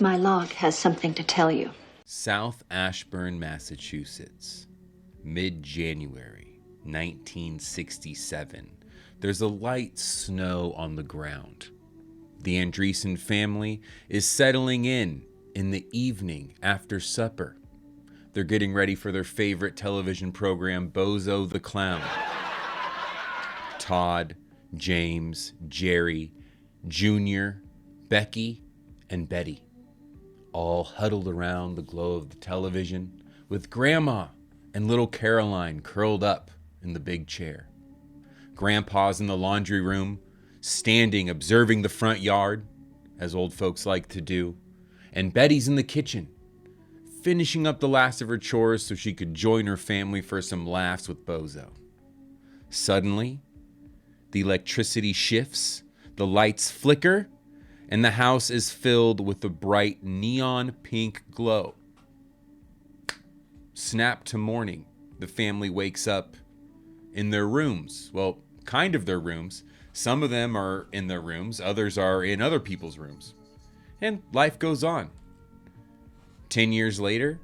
My log has something to tell you. South Ashburn, Massachusetts, mid-January 1967. There's a light snow on the ground. The Andreessen family is settling in the evening after supper. They're getting ready for their favorite television program, Bozo the Clown. Todd, James, Jerry, Junior, Becky, and Betty, all huddled around the glow of the television, with Grandma and little Caroline curled up in the big chair. Grandpa's in the laundry room, standing, observing the front yard, as old folks like to do. And Betty's in the kitchen, finishing up the last of her chores so she could join her family for some laughs with Bozo. Suddenly, the electricity shifts, the lights flicker, and the house is filled with a bright neon pink glow. Snap to morning. The family wakes up in their rooms. Well, kind of their rooms. Some of them are in their rooms. Others are in other people's rooms. And life goes on. 10 years later,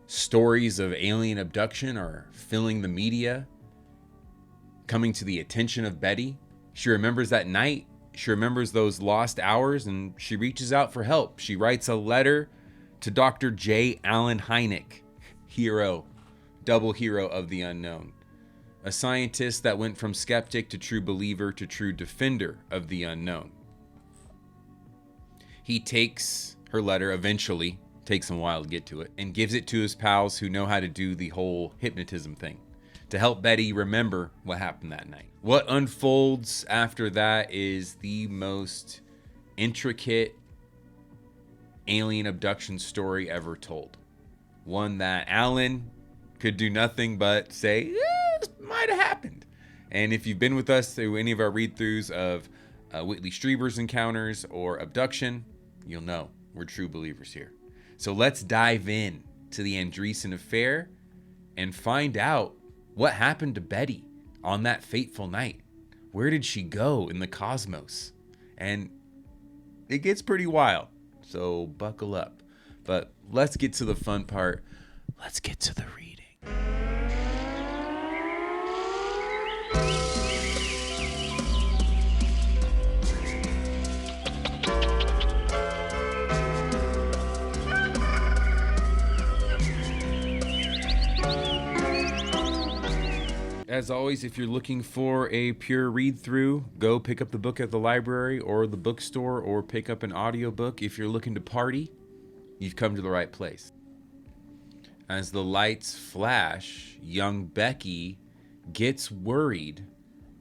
stories of alien abduction are filling the media, coming to the attention of Betty. She remembers that night. She remembers those lost hours, and she reaches out for help. She writes a letter to Dr. J. Allen Hynek, double hero of the unknown. A scientist that went from skeptic to true believer to true defender of the unknown. He takes her letter, eventually, takes him a while to get to it, and gives it to his pals who know how to do the whole hypnotism thing, to help Betty remember what happened that night. What unfolds after that is the most intricate alien abduction story ever told. One that Alan could do nothing but say, this might have happened. And if you've been with us through any of our read-throughs of Whitley Strieber's encounters or Abduction, you'll know we're true believers here. So let's dive in to the Andreasson Affair and find out what happened to Betty on that fateful night. Where did she go in the cosmos? And it gets pretty wild, so buckle up. But let's get to the fun part. Let's get to the reading. As always, if you're looking for a pure read-through, go pick up the book at the library or the bookstore, or pick up an audiobook. If you're looking to party, you've come to the right place. As the lights flash, young Becky gets worried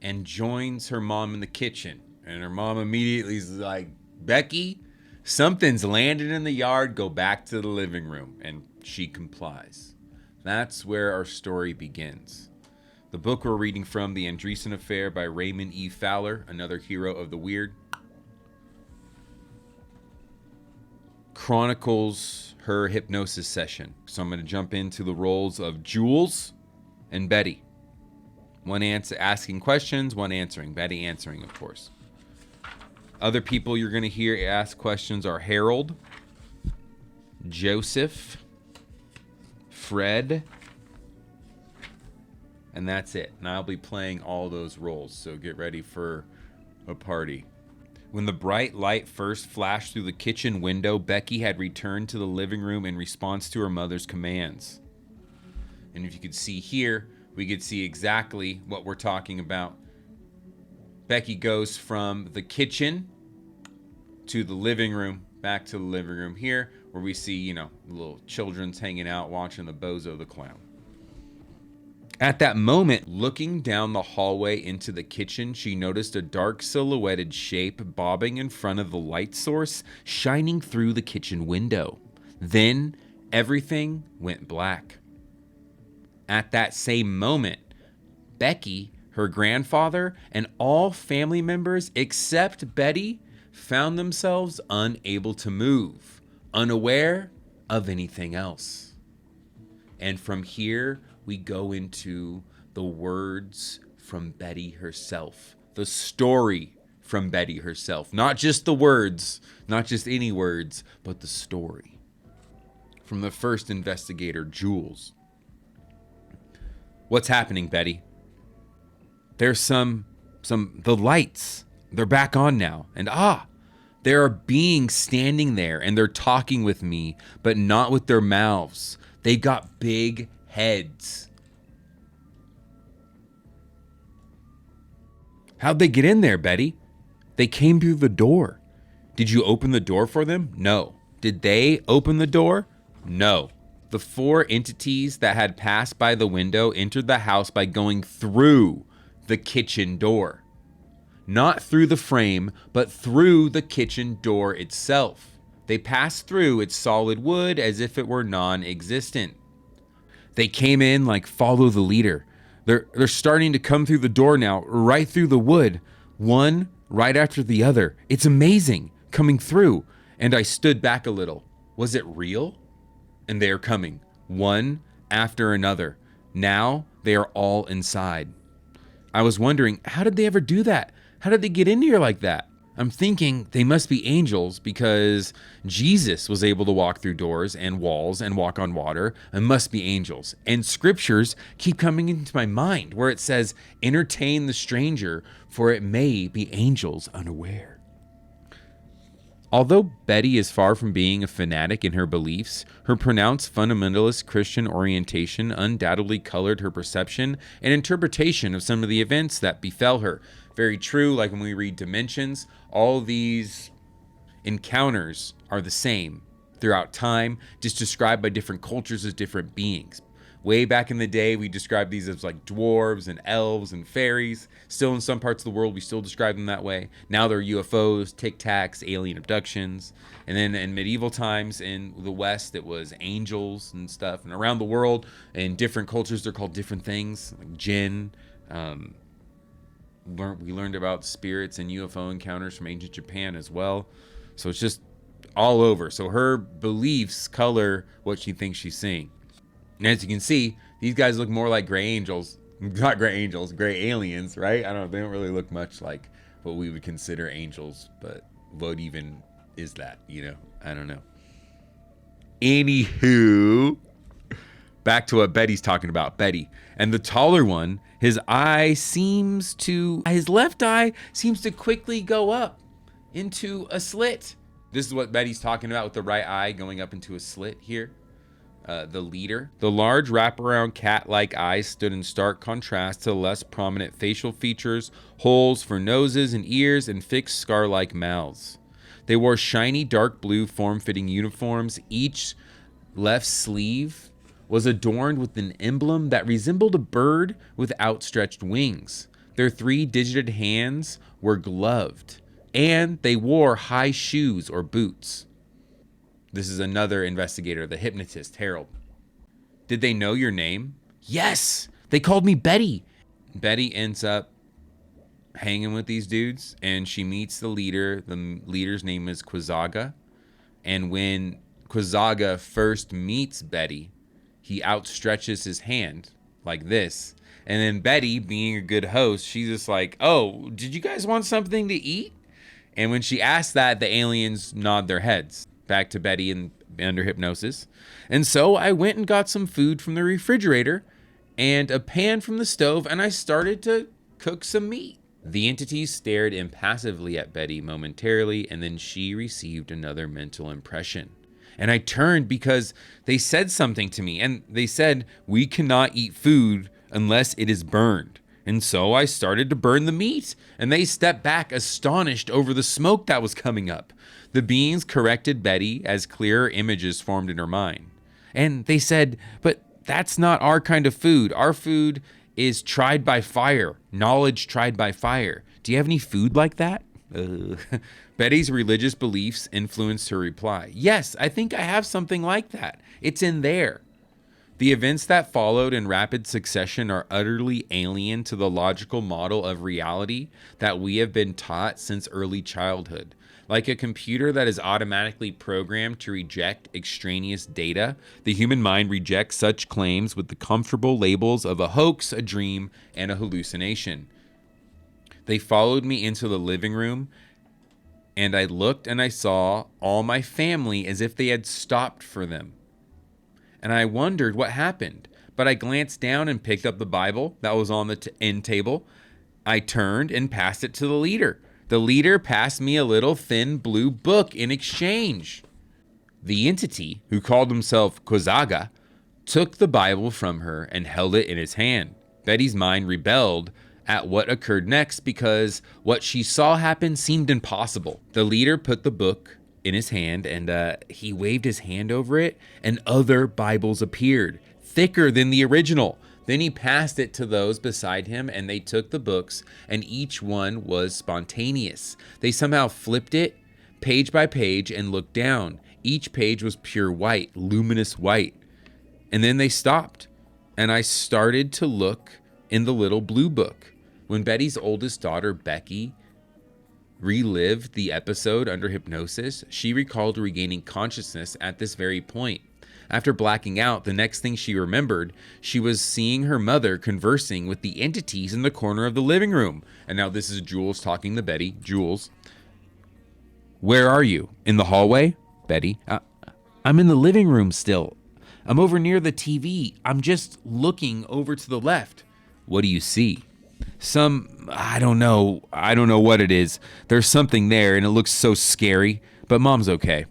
and joins her mom in the kitchen. And her mom immediately is like, Becky, something's landed in the yard. Go back to the living room. And she complies. That's where our story begins. The book we're reading from, The Andreasson Affair by Raymond E. Fowler, another hero of the weird, chronicles her hypnosis session. So I'm going to jump into the roles of Jules and Betty. One asking questions, one answering. Betty answering, of course. Other people you're going to hear ask questions are Harold, Joseph, Fred, and that's it. And I'll be playing all those roles, so get ready for a party. When the bright light first flashed through the kitchen window, Becky had returned to the living room in response to her mother's commands. And if you could see here, we could see exactly what we're talking about. Becky goes from the kitchen to the living room, back to the living room here, where we see, little children's hanging out watching the Bozo the Clown. At that moment, looking down the hallway into the kitchen, she noticed a dark silhouetted shape bobbing in front of the light source, shining through the kitchen window. Then everything went black. At that same moment, Becky, her grandfather, and all family members except Betty found themselves unable to move, unaware of anything else. And from here, we go into the words from Betty herself, the story from Betty herself. Not just the words, not just any words, but the story. From the first investigator, Jules. What's happening, Betty? There's the lights. They're back on now. And there are beings standing there and they're talking with me, but not with their mouths. They've got big heads. How'd they get in there, Betty? They came through the door. Did you open the door for them? No. Did they open the door? No. The 4 entities that had passed by the window entered the house by going through the kitchen door. Not through the frame, but through the kitchen door itself. They passed through its solid wood as if it were non-existent. They came in like follow the leader. They're starting to come through the door now, right through the wood, one right after the other. It's amazing, coming through. And I stood back a little. Was it real? And they are coming, one after another. Now they are all inside. I was wondering, how did they ever do that? How did they get in here like that? I'm thinking they must be angels because Jesus was able to walk through doors and walls and walk on water. It must be angels. And scriptures keep coming into my mind where it says, entertain the stranger, for it may be angels unaware. Although Betty is far from being a fanatic in her beliefs, her pronounced fundamentalist Christian orientation undoubtedly colored her perception and interpretation of some of the events that befell her. Very true, like when we read Dimensions, all these encounters are the same throughout time, just described by different cultures as different beings. Way back in the day, we described these as like dwarves and elves and fairies. Still in some parts of the world, we still describe them that way. Now they're UFOs, tic-tacs, alien abductions. And then in medieval times in the West, it was angels and stuff. And around the world, in different cultures, they're called different things, like jinn. We learned about spirits and UFO encounters from ancient Japan as well. So it's just all over. So her beliefs color what she thinks she's seeing. And as you can see, these guys look more like gray angels. Not gray angels, gray aliens, right? They don't really look much like what we would consider angels. But what even is that, I don't know. Anywho, back to what Betty's talking about. Betty. And the taller one, his left eye seems to quickly go up into a slit. This is what Betty's talking about with the right eye going up into a slit here. The leader. The large wraparound cat-like eyes stood in stark contrast to the less prominent facial features, holes for noses and ears, and fixed scar-like mouths. They wore shiny dark blue form-fitting uniforms. Each left sleeve was adorned with an emblem that resembled a bird with outstretched wings. Their 3-digited hands were gloved, and they wore high shoes or boots. This is another investigator, the hypnotist, Harold. Did they know your name? Yes, they called me Betty. Betty ends up hanging with these dudes, and she meets the leader. The leader's name is Quizaga. And when Quizaga first meets Betty, he outstretches his hand like this. And then Betty, being a good host, she's just like, oh, did you guys want something to eat? And when she asks that, the aliens nod their heads. Back to Betty and under hypnosis. And so I went and got some food from the refrigerator and a pan from the stove, and I started to cook some meat. The entities stared impassively at Betty momentarily, and then she received another mental impression. And I turned because they said something to me, and they said, we cannot eat food unless it is burned. And so I started to burn the meat, and they stepped back astonished over the smoke that was coming up. The beings corrected Betty as clearer images formed in her mind. And they said, but that's not our kind of food. Our food is tried by fire, knowledge tried by fire. Do you have any food like that? Betty's religious beliefs influenced her reply. Yes, I think I have something like that. It's in there. The events that followed in rapid succession are utterly alien to the logical model of reality that we have been taught since early childhood. Like a computer that is automatically programmed to reject extraneous data, the human mind rejects such claims with the comfortable labels of a hoax, a dream, and a hallucination. They followed me into the living room, and I looked and I saw all my family as if they had stopped for them. And I wondered what happened, but I glanced down and picked up the Bible that was on the end table. I turned and passed it to the leader. The leader passed me a little thin blue book in exchange. The entity, who called himself Quizaga, took the Bible from her and held it in his hand. Betty's mind rebelled at what occurred next because what she saw happen seemed impossible. The leader put the book in his hand and he waved his hand over it, and other Bibles appeared, thicker than the original. Then he passed it to those beside him, and they took the books, and each one was spontaneous. They somehow flipped it page by page and looked down. Each page was pure white, luminous white. And then they stopped, and I started to look in the little blue book. When Betty's oldest daughter, Becky, relived the episode under hypnosis, she recalled regaining consciousness at this very point. After blacking out, the next thing she remembered, she was seeing her mother conversing with the entities in the corner of the living room. And now this is Jules talking to Betty. Jules, where are you? In the hallway? Betty, I'm in the living room still. I'm over near the TV. I'm just looking over to the left. What do you see? I don't know what it is. There's something there and it looks so scary, but Mom's okay.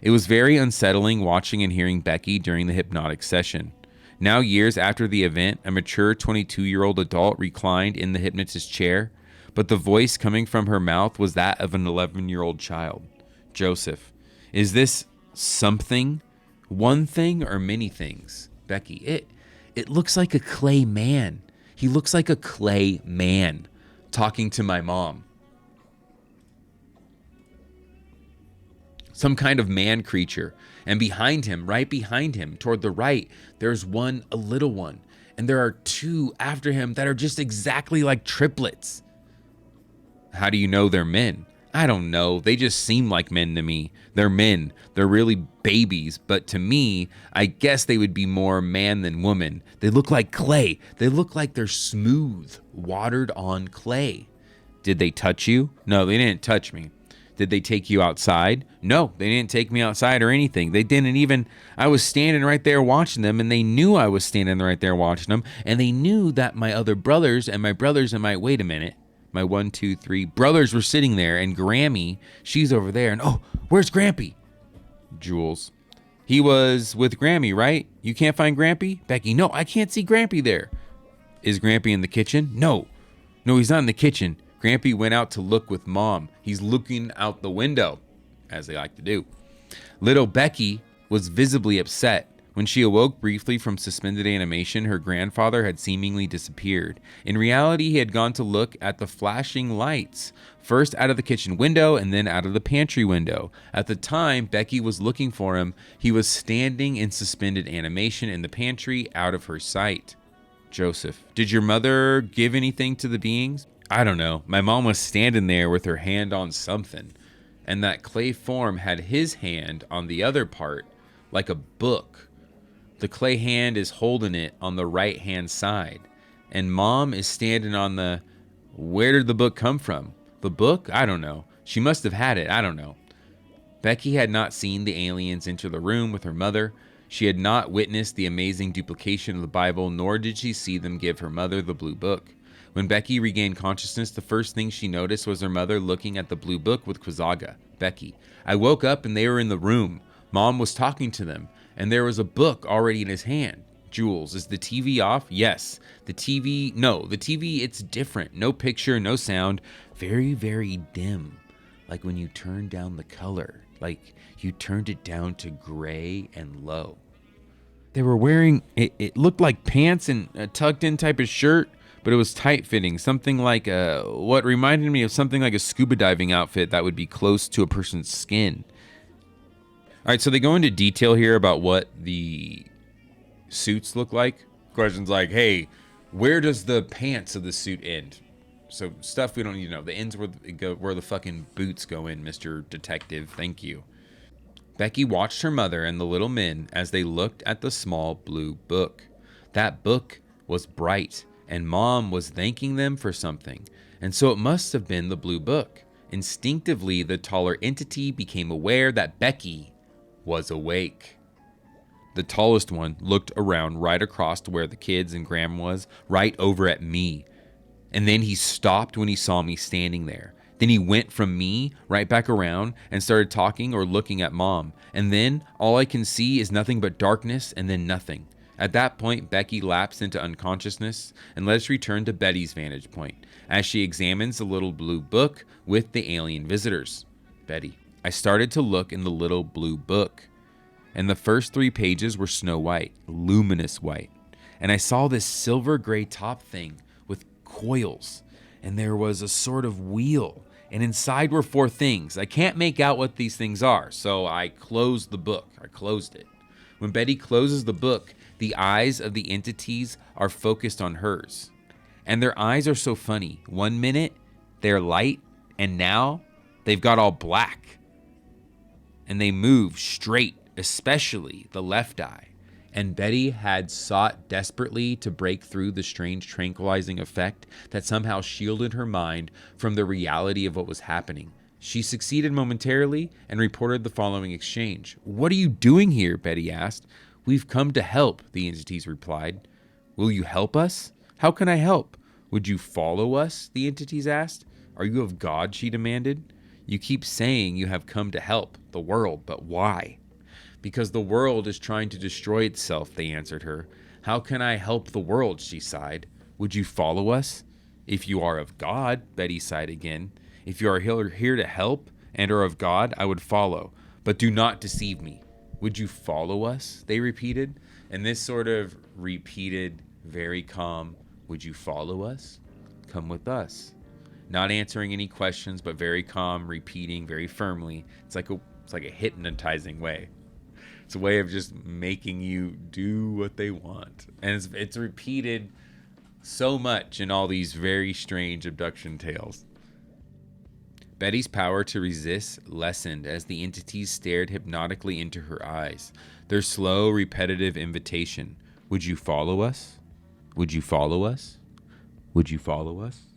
It was very unsettling watching and hearing Becky during the hypnotic session. Now, years after the event, a mature 22-year-old adult reclined in the hypnotist's chair, but the voice coming from her mouth was that of an 11-year-old child. Joseph, is this something, one thing, or many things? Becky, it looks like a clay man. He looks like a clay man talking to my mom. Some kind of man creature. And behind him, right behind him, toward the right, there's one, a little one. And there are two after him that are just exactly like triplets. How do you know they're men? I don't know. They just seem like men to me. They're men. They're really babies. But to me, I guess they would be more man than woman. They look like clay. They look like they're smooth, watered on clay. Did they touch you? No, they didn't touch me. Did they take you outside? No, they didn't take me outside or anything. They didn't even, I was standing right there watching them, and they knew I was standing right there watching them, and they knew that my other brothers and my, wait a minute, my 1, 2, 3 brothers were sitting there, and Grammy, she's over there, and oh, where's Grampy? Jules, he was with Grammy, right? You can't find Grampy? Becky, no, I can't see Grampy there. Is Grampy in the kitchen? No, he's not in the kitchen. Grampy went out to look with Mom. He's looking out the window, as they like to do. Little Becky was visibly upset. When she awoke briefly from suspended animation, her grandfather had seemingly disappeared. In reality, he had gone to look at the flashing lights, first out of the kitchen window and then out of the pantry window. At the time Becky was looking for him, he was standing in suspended animation in the pantry, out of her sight. Joseph, did your mother give anything to the beings? I don't know. My mom was standing there with her hand on something, and that clay form had his hand on the other part, like a book. The clay hand is holding it on the right-hand side, and Mom is standing on the... Where did the book come from? The book? I don't know. She must have had it. I don't know. Becky had not seen the aliens enter the room with her mother. She had not witnessed the amazing duplication of the Bible, nor did she see them give her mother the blue book. When Becky regained consciousness, the first thing she noticed was her mother looking at the blue book with Quizaga. Becky, I woke up and they were in the room. Mom was talking to them, and there was a book already in his hand. Jules, is the TV off? Yes. The TV, it's different. No picture, no sound. Very, very dim. Like when you turn down the color. Like you turned it down to gray and low. They were wearing, it looked like pants and a tucked in type of shirt, but it was tight fitting. Something like what reminded me of something like a scuba diving outfit that would be close to a person's skin. All right, so they go into detail here about what the suits look like. Questions like, hey, where does the pants of the suit end? So stuff we don't need to know. The ends where the fucking boots go in, Mr. Detective. Thank you. Becky watched her mother and the little men as they looked at the small blue book. That book was bright, and Mom was thanking them for something. and so it must have been the blue book. Instinctively, the taller entity became aware that Becky was awake. The tallest one looked around right across to where the kids and Graham was, right over at me. And then he stopped when he saw me standing there. Then he went from me right back around and started talking or looking at Mom. And then all I can see is nothing but darkness and then nothing. At that point, Becky lapsed into unconsciousness, and let us return to Betty's vantage point as she examines the little blue book with the alien visitors. Betty: I started to look in the little blue book, and the first 3 pages were snow white, luminous white. And I saw this silver gray top thing with coils, and there was a sort of wheel, and inside were 4 things. I can't make out what these things are, so I closed the book. I closed it. When Betty closes the book, the eyes of the entities are focused on hers. And their eyes are so funny. 1 minute, they're light, and now they've got all black. And they move straight, especially the left eye. And Betty had sought desperately to break through the strange tranquilizing effect that somehow shielded her mind from the reality of what was happening. She succeeded momentarily and reported the following exchange. "What are you doing here?" Betty asked. "We've come to help," the entities replied. "Will you help us?" "How can I help?" "Would you follow us?" the entities asked. "Are you of God?" she demanded. "You keep saying you have come to help the world, but why?" "Because the world is trying to destroy itself," they answered her. "How can I help the world?" she sighed. "Would you follow us?" "If you are of God," Betty sighed again. "If you are here to help and are of God, I would follow. But do not deceive me." "Would you follow us?" they repeated. And this sort of repeated, very calm, "Would you follow us? Come with us." Not answering any questions, but very calm, repeating very firmly. It's like a hypnotizing way. It's a way of just making you do what they want. And it's repeated so much in all these very strange abduction tales. Betty's power to resist lessened as the entities stared hypnotically into her eyes. Their slow, repetitive invitation, "Would you follow us? Would you follow us? Would you follow us?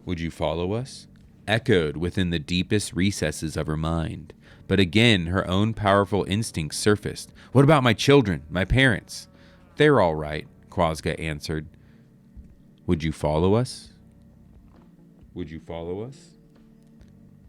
Would you follow us?" echoed within the deepest recesses of her mind. But again, her own powerful instincts surfaced. "What about my children, my parents?" "They're all right," Quizaga answered. "Would you follow us? Would you follow us?"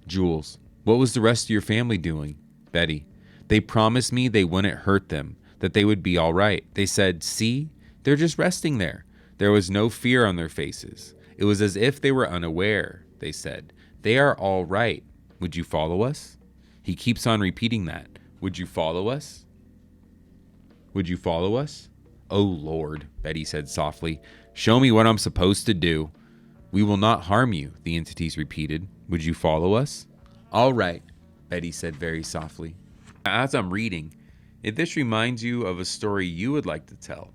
Jules: "What was the rest of your family doing?" Betty: "They promised me they wouldn't hurt them, that they would be all right. They said, 'See, they're just resting there.' There was no fear on their faces. It was as if they were unaware. They said, 'They are all right. Would you follow us?'" He keeps on repeating that. "Would you follow us? Would you follow us?" "Oh, Lord," Betty said softly. "Show me what I'm supposed to do." "We will not harm you," the entities repeated. "Would you follow us?" "All right," Betty said very softly. As I'm reading, if this reminds you of a story you would like to tell,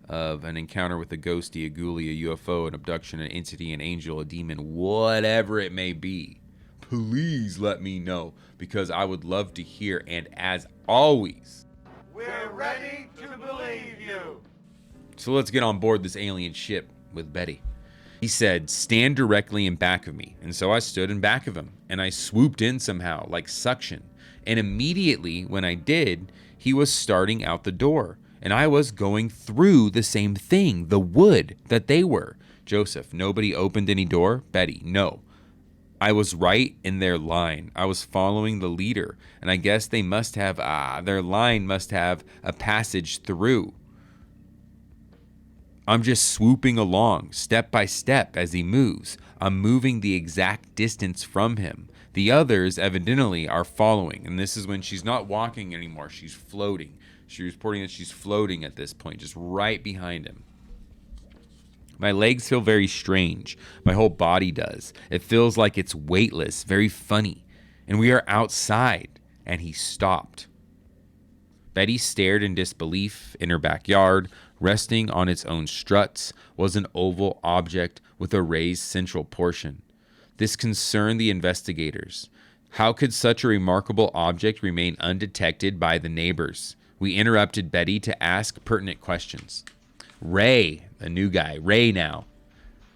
of an encounter with a ghostie, a ghoulie, a UFO, an abduction, an entity, an angel, a demon, whatever it may be, please let me know, because I would love to hear. And as always, we're ready to believe you. So let's get on board this alien ship with Betty. He said, "Stand directly in back of me." And so I stood in back of him, and I swooped in somehow, like suction. And immediately when I did, he was starting out the door, and I was going through the same thing, the wood that they were. Joseph: "Nobody opened any door?" Betty: "No. I was right in their line. I was following the leader, and I guess they must have, their line must have a passage through. I'm just swooping along, step by step as he moves. I'm moving the exact distance from him. The others evidently are following." And this is when she's not walking anymore, she's floating. She's reporting that she's floating at this point, just right behind him. "My legs feel very strange. My whole body does. It feels like it's weightless, very funny. And we are outside." And he stopped. Betty stared in disbelief. In her backyard, resting on its own struts, was an oval object with a raised central portion. This concerned the investigators. How could such a remarkable object remain undetected by the neighbors? We interrupted Betty to ask pertinent questions. "Ray," a new guy, "Ray now."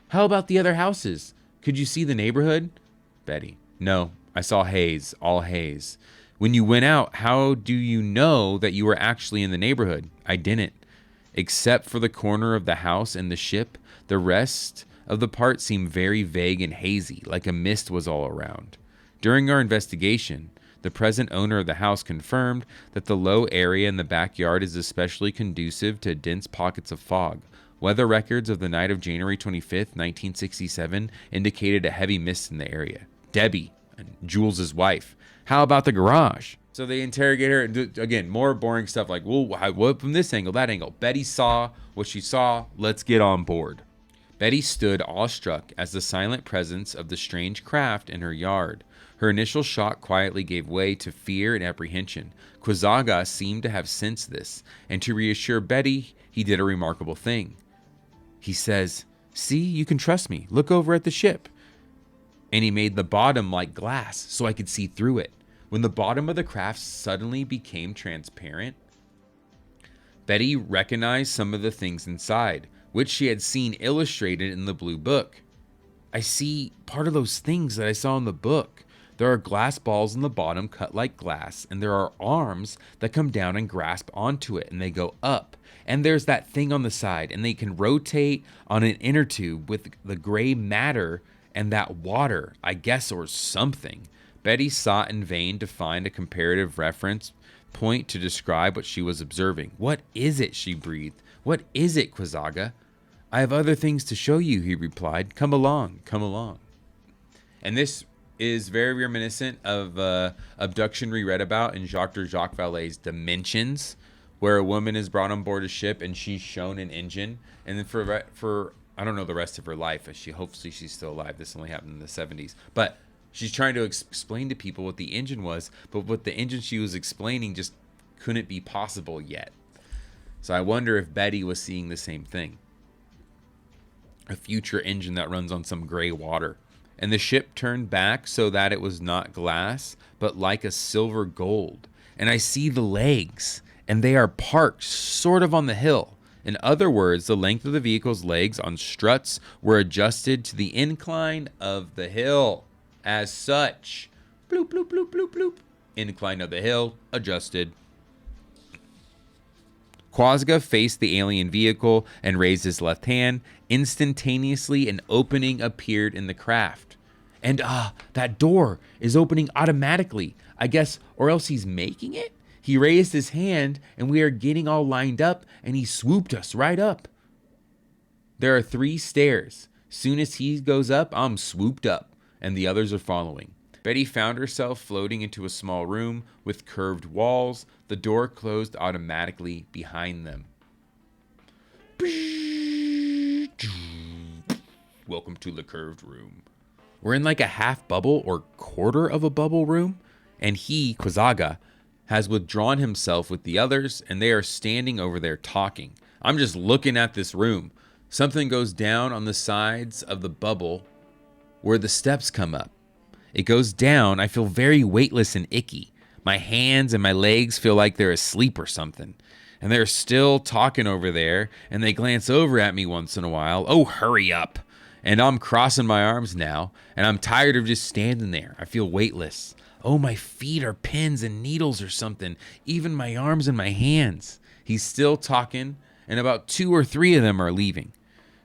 "How about the other houses?" Could you see the neighborhood? Betty: No, I saw haze, all haze. When you went out, how do you know that you were actually in the neighborhood? I didn't. Except for the corner of the house and the ship, the rest of the part seemed very vague and hazy, like a mist was all around. During our investigation, the present owner of the house confirmed that the low area in the backyard is especially conducive to dense pockets of fog. Weather records of the night of January 25th, 1967 indicated a heavy mist in the area. Debbie, Jules's wife: how about the garage? So they interrogate her, and again, more boring stuff like, well, what from this angle, that angle. Betty saw what she saw. Let's get on board. Betty stood awestruck as the silent presence of the strange craft in her yard. Her initial shock quietly gave way to fear and apprehension. Quizaga seemed to have sensed this, and to reassure Betty, he did a remarkable thing. He says, "See, you can trust me. Look over at the ship." And he made the bottom like glass so I could see through it. When the bottom of the craft suddenly became transparent, Betty recognized some of the things inside, which she had seen illustrated in the blue book. I see part of those things that I saw in the book. There are glass balls in the bottom cut like glass, and there are arms that come down and grasp onto it, and they go up. And there's that thing on the side, and they can rotate on an inner tube with the gray matter and that water, I guess, or something. Betty sought in vain to find a comparative reference point to describe what she was observing. "What is it?" she breathed. "What is it, Quizaga?" "I have other things to show you," he replied. Come along, come along." And this is very reminiscent of Abduction we read about in Dr. Jacques Vallée's Dimensions, where a woman is brought on board a ship and she's shown an engine. And then for I don't know the rest of her life, hopefully she's still alive. This only happened in the 70s. But she's trying to explain to people what the engine was, but what the engine she was explaining just couldn't be possible yet. So I wonder if Betty was seeing the same thing. A future engine that runs on some gray water. And the ship turned back so that it was not glass, but like a silver gold. And I see the legs, and they are parked sort of on the hill. In other words, the length of the vehicle's legs on struts were adjusted to the incline of the hill. As such, bloop, bloop, bloop, bloop, bloop. Incline of the hill, adjusted. Quizaga faced the alien vehicle and raised his left hand. Instantaneously, an opening appeared in the craft. And that door is opening automatically, I guess, or else he's making it? He raised his hand, and we are getting all lined up, and he swooped us right up. There are 3 stairs. Soon as he goes up, I'm swooped up, and the others are following. Betty found herself floating into a small room with curved walls. The door closed automatically behind them. Welcome to the curved room. We're in like a half bubble or quarter of a bubble room, and he, Quizaga, has withdrawn himself with the others, and they are standing over there talking. I'm just looking at this room. Something goes down on the sides of the bubble where the steps come up. It goes down. I feel very weightless and icky. My hands and my legs feel like they're asleep or something. And they're still talking over there, and they glance over at me once in a while. Oh, hurry up. And I'm crossing my arms now, and I'm tired of just standing there. I feel weightless. Oh, my feet are pins and needles or something. Even my arms and my hands. He's still talking, and about 2 or 3 of them are leaving.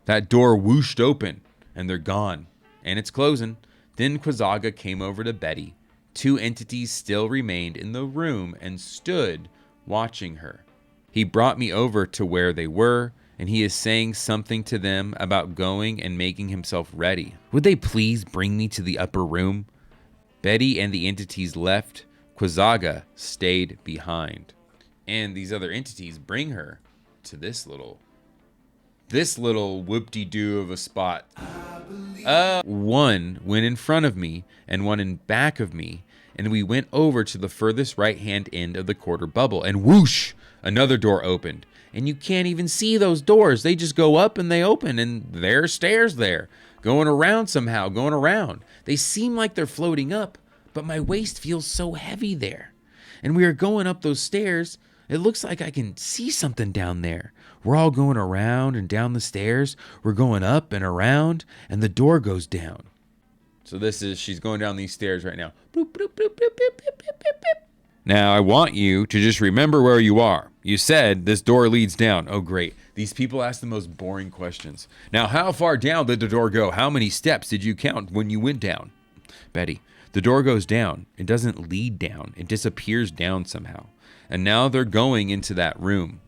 That door whooshed open, and they're gone. And it's closing. Then Quizaga came over to Betty. 2 entities still remained in the room and stood watching her. He brought me over to where they were, and he is saying something to them about going and making himself ready. Would they please bring me to the upper room? Betty and the entities left. Quizaga stayed behind. And these other entities bring her to this little whoop-de-doo of a spot. One went in front of me and one in back of me, and we went over to the furthest right-hand end of the quarter bubble, and whoosh, another door opened. And you can't even see those doors. They just go up and they open, and there are stairs there, going around somehow, going around. They seem like they're floating up, but my waist feels so heavy there. And we are going up those stairs. It looks like I can see something down there. We're all going around and down the stairs. We're going up and around, and the door goes down. So she's going down these stairs right now. Boop, boop, boop, boop, boop, boop, boop, boop, boop. Now, I want you to just remember where you are. You said this door leads down. Oh, great. These people ask the most boring questions. Now, how far down did the door go? How many steps did you count when you went down? Betty, the door goes down. It doesn't lead down. It disappears down somehow. And now they're going into that room.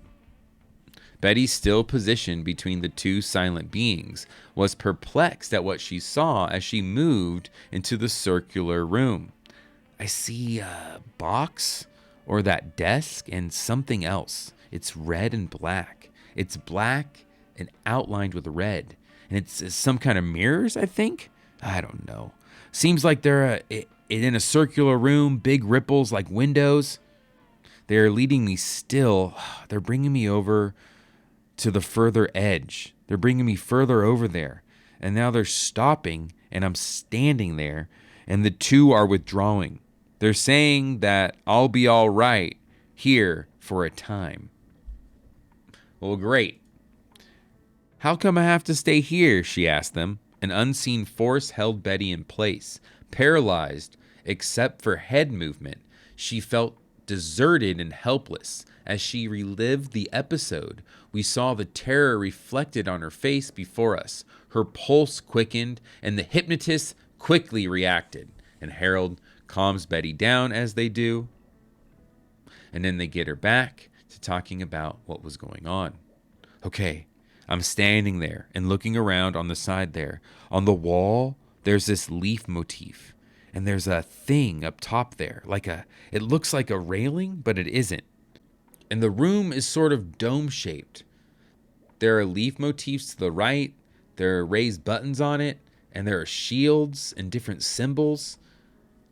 Betty, still positioned between the two silent beings, was perplexed at what she saw as she moved into the circular room. I see a box or that desk and something else. It's red and black. It's black and outlined with red. And it's some kind of mirrors, I think? I don't know. Seems like they're in a circular room, big ripples like windows. They're leading me still. They're bringing me over to the further edge. They're bringing me further over there. And now they're stopping, and I'm standing there, and the two are withdrawing. They're saying that I'll be all right here for a time. Well, great. How come I have to stay here? She asked them. An unseen force held Betty in place, paralyzed except for head movement. She felt deserted and helpless. As she relived the episode, we saw the terror reflected on her face before us. Her pulse quickened, and the hypnotist quickly reacted. And Harold calms Betty down as they do. And then they get her back to talking about what was going on. Okay, I'm standing there and looking around on the side there. On the wall, there's this leaf motif. And there's a thing up top there, it looks like a railing, but it isn't. And the room is sort of dome-shaped. There are leaf motifs to the right, there are raised buttons on it, and there are shields and different symbols.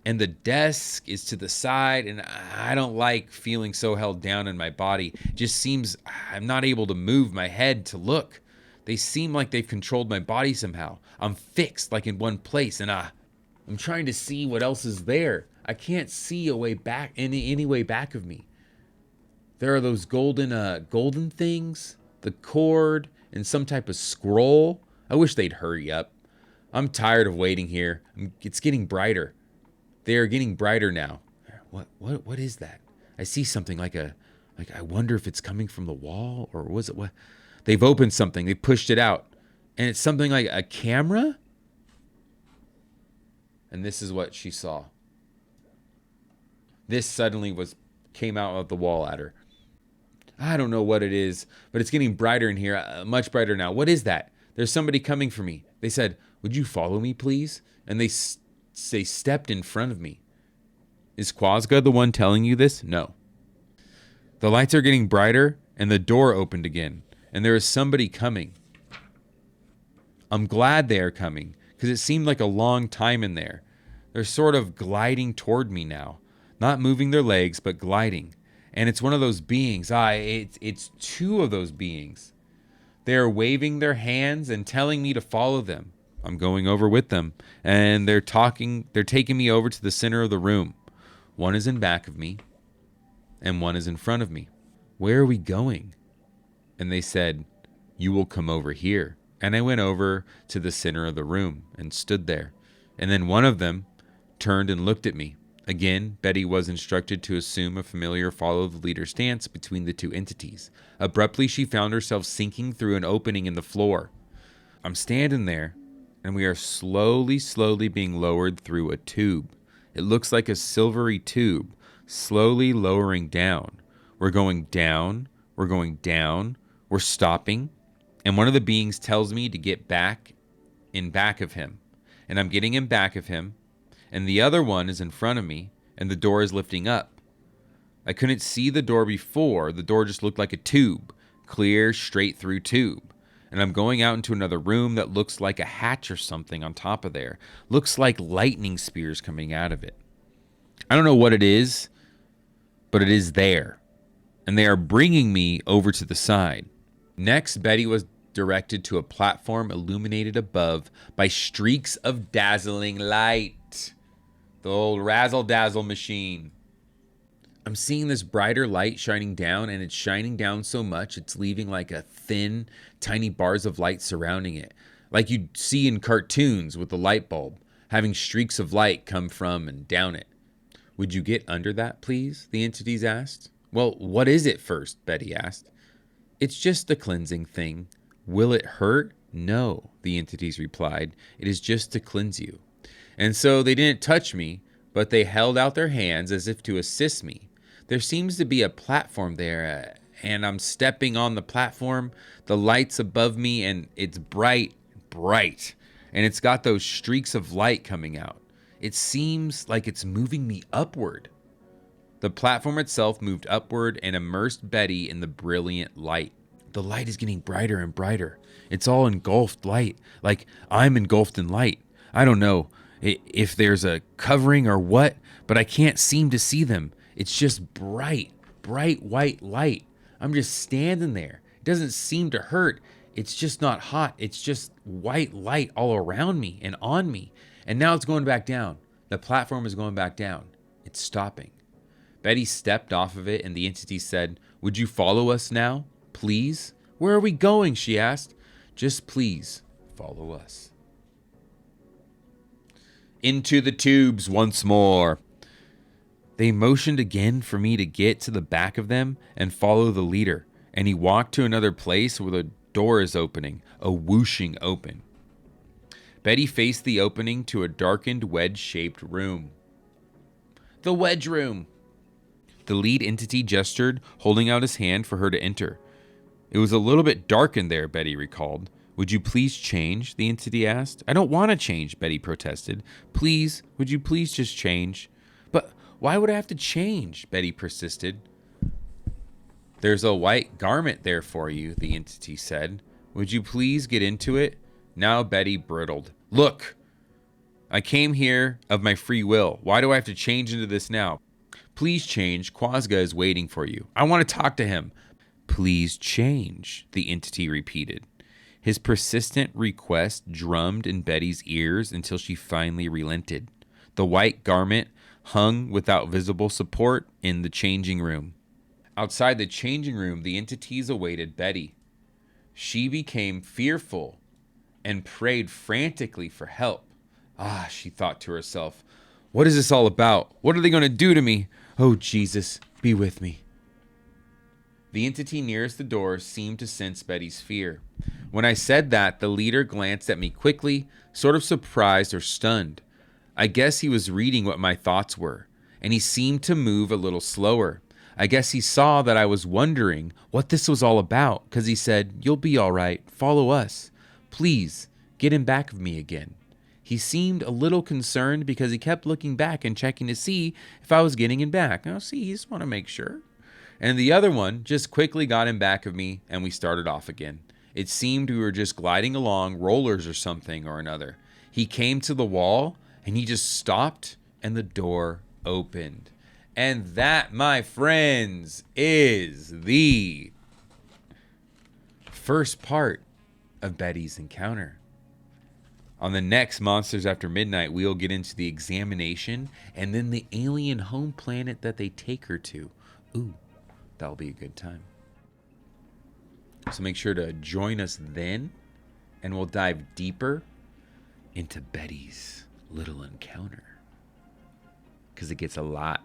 And the desk is to the side, and I don't like feeling so held down in my body. It just seems I'm not able to move my head to look. They seem like they've controlled my body somehow. I'm fixed like in one place, and I'm trying to see what else is there. I can't see a way back, any way back of me. There are those golden things, the cord, and some type of scroll. I wish they'd hurry up. I'm tired of waiting here. It's getting brighter. They are getting brighter now. What is that? I see something like I wonder if it's coming from the wall, or was it what? They've opened something. They pushed it out. And it's something like a camera? And this is what she saw. This suddenly came out of the wall at her. I don't know what it is, but it's getting brighter in here, much brighter now. What is that? There's somebody coming for me. They said, "Would you follow me, please?" And they stepped in front of me. Is Quizaga the one telling you this? No. The lights are getting brighter, and the door opened again, and there is somebody coming. I'm glad they are coming, because it seemed like a long time in there. They're sort of gliding toward me now. Not moving their legs, but gliding. And it's one of those beings. It's two of those beings. They are waving their hands and telling me to follow them. I'm going over with them, and they're taking me over to the center of the room. One is in back of me, and one is in front of me. Where are we going? And they said, "You will come over here." And I went over to the center of the room and stood there. And then one of them turned and looked at me. Again, Betty was instructed to assume a familiar follow the leader stance between the two entities. Abruptly, she found herself sinking through an opening in the floor. I'm standing there, and we are slowly being lowered through a tube. It looks like a silvery tube, slowly lowering down. We're going down, we're stopping, and one of the beings tells me to get back of him. And I'm getting in back of him, and the other one is in front of me, and the door is lifting up. I couldn't see the door before. The door just looked like a tube, clear, straight through tube. And I'm going out into another room that looks like a hatch or something on top of there. Looks like lightning spears coming out of it. I don't know what it is, but it is there. And they are bringing me over to the side. Next, Betty was directed to a platform illuminated above by streaks of dazzling light. The old razzle-dazzle machine. I'm seeing this brighter light shining down, and it's shining down so much it's leaving like a thin, tiny bars of light surrounding it, like you'd see in cartoons with the light bulb. having streaks of light come from and down it. Would you get under that, please? The entities asked. Well, what is it first? Betty asked. It's just a cleansing thing. Will it hurt? No, the entities replied. It is just to cleanse you. And so they didn't touch me, but they held out their hands as if to assist me. There seems to be a platform there, and I'm stepping on the platform. The light's above me, and it's bright, and it's got those streaks of light coming out. It seems like it's moving me upward. The platform itself moved upward and immersed Betty in the brilliant light. The light is getting brighter and brighter. It's all engulfed light, like I'm engulfed in light. I don't know if there's a covering or what, but I can't seem to see them. It's just bright white light. I'm just standing there. It doesn't seem to hurt. It's just not hot. It's just white light all around me and on me. And now it's going back down. The platform is going back down. It's stopping. Betty stepped off of it and the entity said, "Would you follow us now? Please?" "Where are we going?" she asked. "Just please follow us." Into the tubes once more. They motioned again for me to get to the back of them and follow the leader, and he walked to another place where the door is opening, a whooshing open. Betty faced the opening to a darkened wedge-shaped room. The wedge room! The lead entity gestured, holding out his hand for her to enter. It was a little bit dark in there, Betty recalled. "Would you please change?" the entity asked. "I don't want to change," Betty protested. "Please, would you please just change?" "But why would I have to change?" Betty persisted. "There's a white garment there for you," the entity said. "Would you please get into it?" Now Betty brittled. "Look, I came here of my free will. Why do I have to change into this now? Please change. Quizaga is waiting for you. I want to talk to him." "Please change," the entity repeated. His persistent request drummed in Betty's ears until she finally relented. The white garment hung without visible support in the changing room. Outside the changing room, the entities awaited Betty. She became fearful and prayed frantically for help. She thought to herself, what is this all about? What are they going to do to me? Oh, Jesus, be with me. The entity nearest the door seemed to sense Betty's fear. When I said that, the leader glanced at me quickly, sort of surprised or stunned. I guess he was reading what my thoughts were, and he seemed to move a little slower. I guess he saw that I was wondering what this was all about, because he said, "You'll be all right. Follow us. Please, get in back of me again." He seemed a little concerned because he kept looking back and checking to see if I was getting in back. You just want to make sure. And the other one just quickly got in back of me, and we started off again. It seemed we were just gliding along rollers or something or another. He came to the wall, and he just stopped, and the door opened. And that, my friends, is the first part of Betty's encounter. On the next Monsters After Midnight, we'll get into the examination and then the alien home planet that they take her to. Ooh, that'll be a good time. So make sure to join us then, and we'll dive deeper into Betty's little encounter, because it gets a lot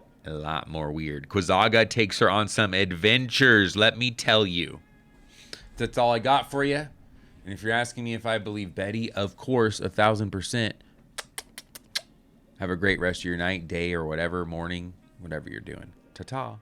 more weird. Quizaga takes her on some adventures, let me tell you. That's all I got for you. And if you're asking me if I believe Betty, of course, 1,000%. Have a great rest of your night, day, or whatever, morning, whatever you're doing. Ta-ta.